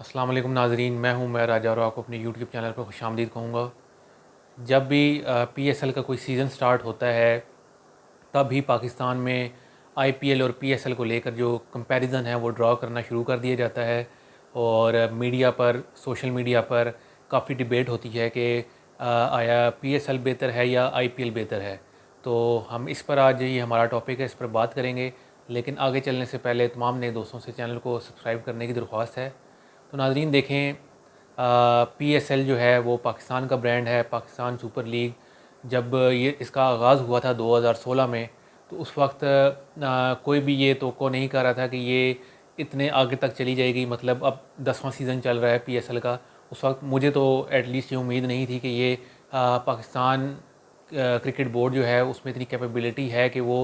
अस्सलाम वालेकुम नाज़रीन, मैं हूं मैं राजा और आपको अपने यूट्यूब चैनल पर खुशामदीद कहूँगा। जब भी पीएसएल का कोई सीज़न स्टार्ट होता है तब भी पाकिस्तान में आईपीएल और पीएसएल को लेकर जो कंपैरिजन है वो ड्रॉ करना शुरू कर दिया जाता है। और मीडिया पर, सोशल मीडिया पर काफ़ी डिबेट होती है कि आया पीएसएल बेहतर है या आईपीएल बेहतर है। तो हम इस पर आज, ये हमारा टॉपिक है, इस पर बात करेंगे। लेकिन आगे चलने से पहले तमाम नए दोस्तों से चैनल को सब्सक्राइब करने की दरख्वास्त है। तो नाज़रीन देखें, पीएसएल जो है वो पाकिस्तान का ब्रांड है, पाकिस्तान सुपर लीग। जब ये इसका आगाज़ हुआ था 2016 में, तो उस वक्त कोई भी ये तो नहीं कर रहा था कि ये इतने आगे तक चली जाएगी। मतलब अब 10वां सीज़न चल रहा है पीएसएल का। उस वक्त मुझे तो एटलीस्ट ये उम्मीद नहीं थी कि ये पाकिस्तान क्रिकेट बोर्ड जो है उसमें इतनी कैपेबिलिटी है कि वो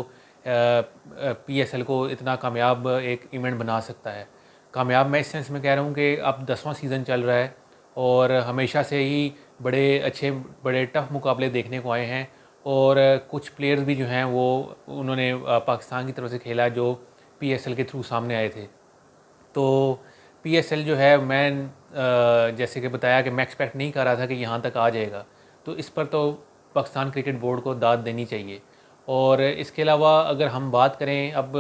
पीएसएल को इतना कामयाब एक इवेंट बना सकता है। कामयाब मैं इस सेंस में कह रहा हूँ कि अब 10वां सीज़न चल रहा है और हमेशा से ही बड़े अच्छे, बड़े टफ मुकाबले देखने को आए हैं। और कुछ प्लेयर्स भी जो हैं वो उन्होंने पाकिस्तान की तरफ से खेला जो पीएसएल के थ्रू सामने आए थे। तो पीएसएल जो है, मैं जैसे कि बताया कि मैं एक्सपेक्ट नहीं कर रहा था कि यहाँ तक आ जाएगा। तो इस पर तो पाकिस्तान क्रिकेट बोर्ड को दाद देनी चाहिए। और इसके अलावा अगर हम बात करें अब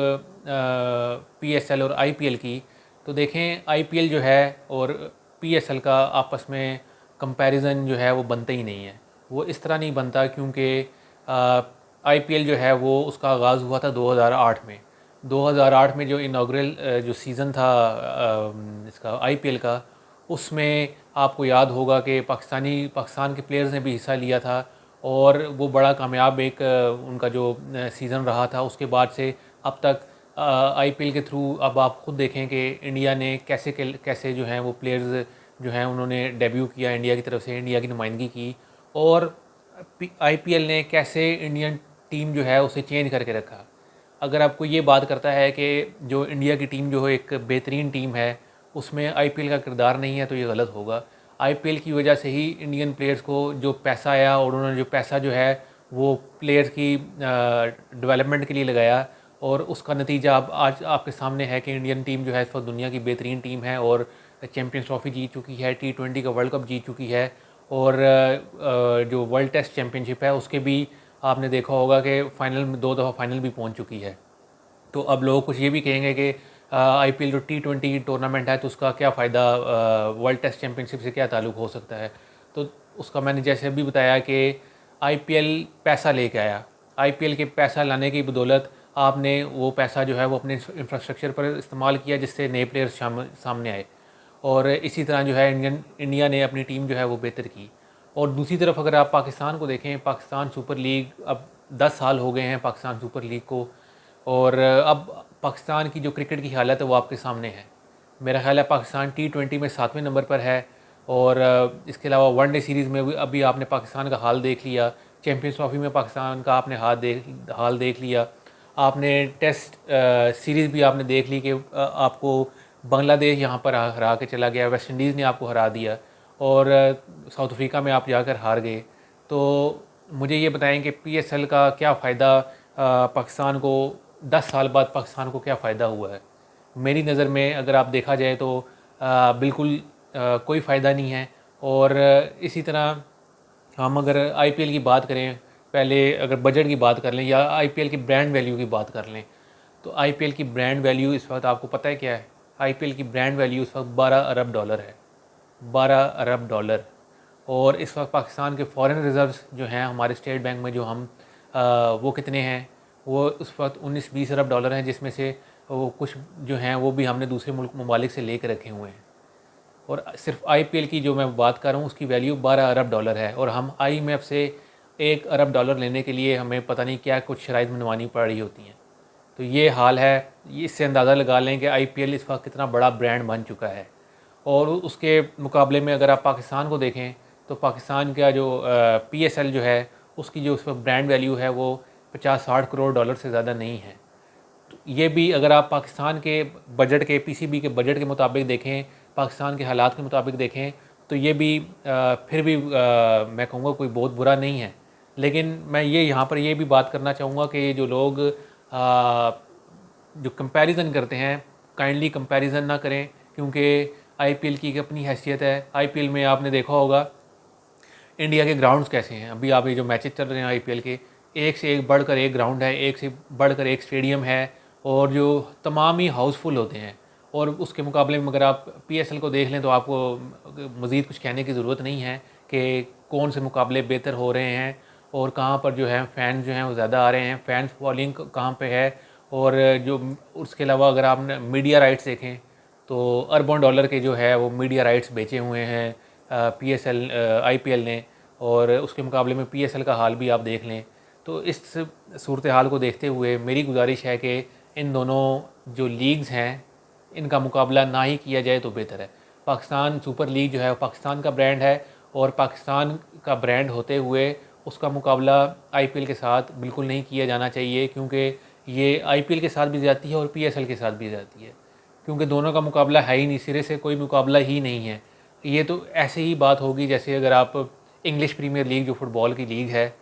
पीएसएल और आईपीएल की, तो देखें आईपीएल जो है और पीएसएल का आपस में कंपैरिजन जो है वो बनता ही नहीं है। वो इस तरह नहीं बनता क्योंकि आईपीएल जो है वो उसका आगाज़ हुआ था 2008 में। 2008 में जो इनाग्रल जो सीज़न था इसका आईपीएल का, उसमें आपको याद होगा कि पाकिस्तान के प्लेयर्स ने भी हिस्सा लिया था। और वो बड़ा कामयाब एक उनका जो सीज़न रहा था। उसके बाद से अब तक आईपीएल के थ्रू अब आप खुद देखें कि इंडिया ने कैसे कैसे जो हैं वो प्लेयर्स जो हैं उन्होंने डेब्यू किया, इंडिया की तरफ से इंडिया की नुमाइंदगी की। और आईपीएल ने कैसे इंडियन टीम जो है उसे चेंज करके रखा। अगर आपको ये बात करता है कि जो इंडिया की टीम जो है एक बेहतरीन टीम है, उसमें आईपीएल का किरदार नहीं है, तो ये गलत होगा। आईपीएल की वजह से ही इंडियन प्लेयर्स को जो पैसा आया और उन्होंने जो पैसा जो है वो प्लेयर्स की डेवलपमेंट के लिए लगाया। और उसका नतीजा अब आज आपके सामने है कि इंडियन टीम जो है इस वक्त दुनिया की बेहतरीन टीम है और चैम्पियंस ट्रॉफी जीत चुकी है, टी20 का वर्ल्ड कप जीत चुकी है। और जो वर्ल्ड टेस्ट चैम्पियनशिप है उसके भी आपने देखा होगा कि फ़ाइनल में 2 दफ़ा फ़ाइनल भी पहुंच चुकी है। तो अब लोग कुछ ये भी कहेंगे कि आईपीएल जो टी20 टूर्नामेंट है तो उसका क्या फ़ायदा, वर्ल्ड टेस्ट चैम्पियनशिप से क्या ताल्लुक़ हो सकता है। तो उसका मैंने जैसे अभी बताया कि आईपीएल पैसा लेके आया। आईपीएल के पैसा लाने की बदौलत आपने वो पैसा जो है वो अपने इंफ्रास्ट्रक्चर पर इस्तेमाल किया, जिससे नए प्लेयर्स सामने आए। और इसी तरह जो है इंडिया ने अपनी टीम जो है वो बेहतर की। और दूसरी तरफ अगर आप पाकिस्तान को देखें, पाकिस्तान सुपर लीग अब 10 साल हो गए हैं पाकिस्तान सुपर लीग को। और अब पाकिस्तान की जो क्रिकेट की हालत है वो आपके सामने है। मेरा ख़्याल है पाकिस्तान टी20 में 7वें नंबर पर है। और इसके अलावा वनडे सीरीज़ में भी अभी आपने पाकिस्तान का हाल देख लिया। चैम्पियंस ट्रॉफी में पाकिस्तान का आपने हाल देख लिया। आपने टेस्ट सीरीज़ भी आपने देख ली कि आपको बांग्लादेश यहाँ पर हरा के चला गया, वेस्ट इंडीज़ ने आपको हरा दिया और साउथ अफ्रीका में आप जाकर हार गए। तो मुझे ये बताएं कि पीएसएल का क्या फ़ायदा, पाकिस्तान को 10 साल बाद पाकिस्तान को क्या फ़ायदा हुआ है। मेरी नज़र में अगर आप देखा जाए तो बिल्कुल कोई फ़ायदा नहीं है। और इसी तरह हम अगर आईपीएल की बात करें, पहले अगर बजट की बात कर लें या आईपीएल की ब्रांड वैल्यू की बात कर लें, तो आईपीएल की ब्रांड वैल्यू इस वक्त आपको पता है क्या है। आईपीएल की ब्रांड वैल्यू इस वक्त 12 अरब डॉलर है। 12 अरब डॉलर। और इस वक्त पाकिस्तान के फॉरेन रिज़र्व्स जो हैं हमारे स्टेट बैंक में, जो हम वो कितने हैं, वो उस वक्त 19-20 अरब डॉलर हैं, जिसमें से वो कुछ जो हैं वो भी हमने दूसरे मुल्क ममालिक से ले कर रखे हुए हैं। और सिर्फ आईपीएल की जो मैं बात कर रहा हूँ उसकी वैल्यू 12 अरब डॉलर है। और हम आईएमएफ से 1 अरब डॉलर लेने के लिए हमें पता नहीं क्या कुछ शराइत मनवानी पड़ रही होती हैं। तो ये हाल है। इससे अंदाज़ा लगा लें कि आईपीएल इस वक्त कितना बड़ा ब्रांड बन चुका है। और उसके मुकाबले में अगर आप पाकिस्तान को देखें तो पाकिस्तान का जो पीएसएल जो है उसकी जो उस वक्त ब्रांड वैल्यू है वो 50-60 करोड़ डॉलर से ज़्यादा नहीं है। तो ये भी अगर आप पाकिस्तान के बजट के, पीसीबी के बजट के मुताबिक देखें, पाकिस्तान के हालात के मुताबिक देखें, तो ये भी फिर भी मैं कहूँगा कोई बहुत बुरा नहीं है। लेकिन मैं ये यहाँ पर ये भी बात करना चाहूँगा कि ये जो लोग जो कंपैरिजन करते हैं, काइंडली कंपैरिजन ना करें। क्योंकि आईपीएल की एक अपनी हैसियत है। आईपीएल में आपने देखा होगा इंडिया के ग्राउंड्स कैसे हैं। अभी आप ये जो मैचेस चल रहे हैं आईपीएल के, एक से एक बढ़कर एक ग्राउंड है, एक से बढ़कर एक स्टेडियम है, और जो तमाम ही हाउसफुल होते हैं। और उसके मुकाबले में अगर आप पीएसएल को देख लें तो आपको मज़ीद कुछ कहने की ज़रूरत नहीं है कि कौन से मुकाबले बेहतर हो रहे हैं और कहाँ पर जो है फ़ैन्स जो हैं वो ज़्यादा आ रहे हैं, फ़ैन्स फॉलोइंग कहाँ पे है। और जो उसके अलावा अगर आपने मीडिया राइट्स देखें तो अरबों डॉलर के जो है वो मीडिया राइट्स बेचे हुए हैं पीएसएल आईपीएल ने, और उसके मुकाबले में पीएसएल का हाल भी आप देख लें। तो इस सूरत हाल को देखते हुए मेरी गुजारिश है कि इन दोनों जो लीग्स हैं इनका मुकाबला ना ही किया जाए तो बेहतर है। पाकिस्तान सुपर लीग जो है वो पाकिस्तान का ब्रांड है, और पाकिस्तान का ब्रांड होते हुए उसका मुकाबला आईपीएल के साथ बिल्कुल नहीं किया जाना चाहिए, क्योंकि ये आईपीएल के साथ भी जाती है और पीएसएल के साथ भी जाती है, क्योंकि दोनों का मुकाबला है ही नहीं, सिरे से कोई मुकाबला ही नहीं है। ये तो ऐसे ही बात होगी जैसे अगर आप इंग्लिश प्रीमियर लीग जो फुटबॉल की लीग है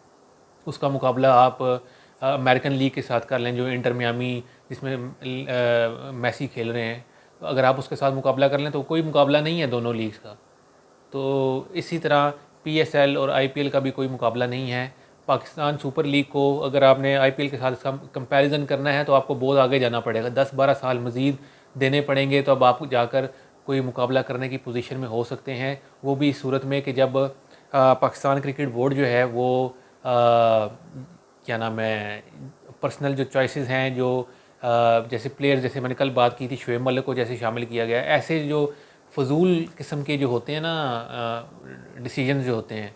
उसका मुकाबला आप अमेरिकन लीग के साथ कर लें, जो इंटर मियामी जिसमें मेसी खेल रहे हैं, तो अगर आप उसके साथ मुकाबला कर लें तो कोई मुकाबला नहीं है दोनों लीग्स का। तो इसी तरह पीएसएल और आईपीएल का भी कोई मुकाबला नहीं है। पाकिस्तान सुपर लीग को अगर आपने आईपीएल के साथ इसका कंपैरिजन करना है तो आपको बहुत आगे जाना पड़ेगा, 10-12 साल मज़ीद देने पड़ेंगे, तो अब आप जाकर कोई मुकाबला करने की पोजीशन में हो सकते हैं। वो भी इस सूरत में कि जब पाकिस्तान क्रिकेट बोर्ड जो है वो क्या नाम है पर्सनल जो चॉइसेस हैं, जो जैसे प्लेयर, जैसे मैंने कल बात की थी शोएब मलिक को जैसे शामिल किया गया, ऐसे जो फजूल किस्म के जो होते हैं ना डिसीजन जो होते हैं,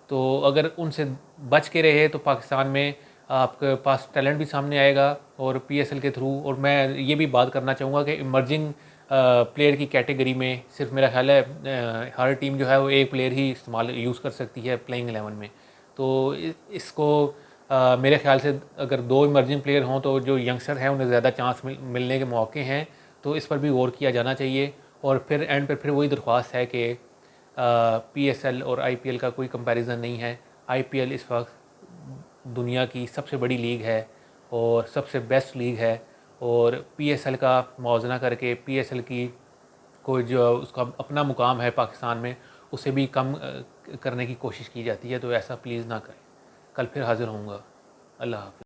तो अगर उनसे बच के रहे तो पाकिस्तान में आपके पास टैलेंट भी सामने आएगा और पीएसएल के थ्रू। और मैं ये भी बात करना चाहूँगा कि इमर्जिंग प्लेयर की कैटेगरी में सिर्फ मेरा ख्याल है हर टीम जो है वो एक प्लेयर ही इस्तेमाल यूज़ कर सकती है प्लेइंग 11 में। तो इसको मेरे ख्याल से अगर दो इमर्जिंग प्लेयर हों तो जो यंगस्टर हैं उन्हें ज़्यादा चांस मिलने के मौके हैं, तो इस पर भी गौर किया जाना चाहिए। और फिर एंड पर फिर वही दरख्वास्त है कि पीएसएल और आईपीएल का कोई कंपैरिजन नहीं है। आईपीएल इस वक्त दुनिया की सबसे बड़ी लीग है और सबसे बेस्ट लीग है, और पीएसएल का मौज़ना करके पीएसएल की कोई जो उसका अपना मुकाम है पाकिस्तान में उसे भी कम करने की कोशिश की जाती है। तो ऐसा प्लीज़ ना करें। कल फिर हाज़िर होऊंगा। अल्लाह हाफ़िज़।